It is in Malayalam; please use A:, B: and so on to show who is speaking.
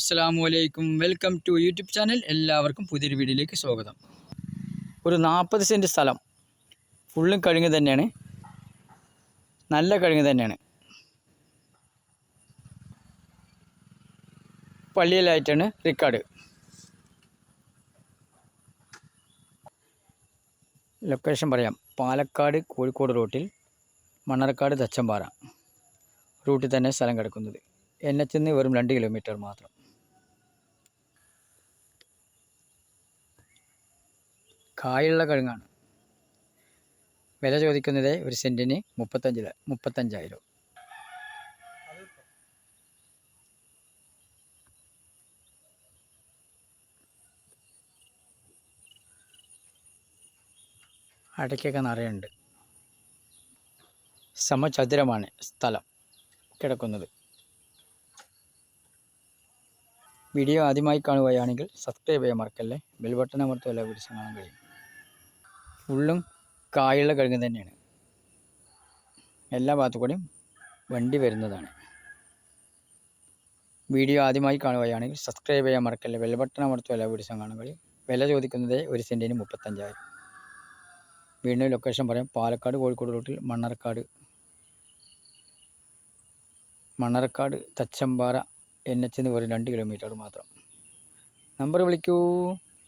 A: അസ്സലാമലൈക്കും, വെൽക്കം ടു യൂട്യൂബ് ചാനൽ. എല്ലാവർക്കും പുതിയൊരു വീഡിയോയിലേക്ക് സ്വാഗതം. ഒരു 40 സെൻറ്റ് സ്ഥലം ഫുള്ളും കഴുങ്ങ് തന്നെയാണ്, നല്ല കഴുങ്ങ് തന്നെയാണ്. പള്ളിയിലായിട്ടാണ് റിക്കാർഡ്. ലൊക്കേഷൻ പറയാം. പാലക്കാട് കോഴിക്കോട് റൂട്ടിൽ മണ്ണാർക്കാട് തച്ചമ്പാറ റൂട്ടിൽ തന്നെ സ്ഥലം കിടക്കുന്നത്. NH നിന്ന് വെറും 2 കിലോമീറ്റർ മാത്രം. കായുള്ള കഴുങ്ങാണ്. വില ചോദിക്കുന്നത് ഒരു സെൻറ്റിന് 35,000. അടയ്ക്കൊക്കെ നിറയുണ്ട്. സമചതുരമാണ് സ്ഥലം കിടക്കുന്നത്. വീഡിയോ ആദ്യമായി കാണുകയാണെങ്കിൽ സബ്സ്ക്രൈബ് ചെയ്യാൻ മറക്കല്ലേ. ബെൽ ബട്ടൺ അമർത്തുക, എല്ലാ വീഡിയോസും കാണാൻ കഴിയും. ഫുള്ളും കായുള്ള കഴുങ്ങ് തന്നെയാണ്. എല്ലാ ഭാഗത്തു കൂടെയും വണ്ടി വരുന്നതാണ്. വീഡിയോ ആദ്യമായി കാണുകയാണെങ്കിൽ സബ്സ്ക്രൈബ് ചെയ്യാൻ മറക്കല്ലേ. ബെൽ ബട്ടൺ അമർത്തുക, എല്ലാ വീഡിയോസും കാണാൻ കഴിയും. വില ചോദിക്കുന്നത് ഒരു സെൻറ്റിന് 35,000. വീണ്ടും ലൊക്കേഷൻ പറയാം. പാലക്കാട് കോഴിക്കോട് റൂട്ടിൽ മണ്ണാർക്കാട് തച്ചമ്പാറ NH നിന്ന് വെറും 2 കിലോമീറ്റർ മാത്രം. നമ്പർ വിളിക്കൂ.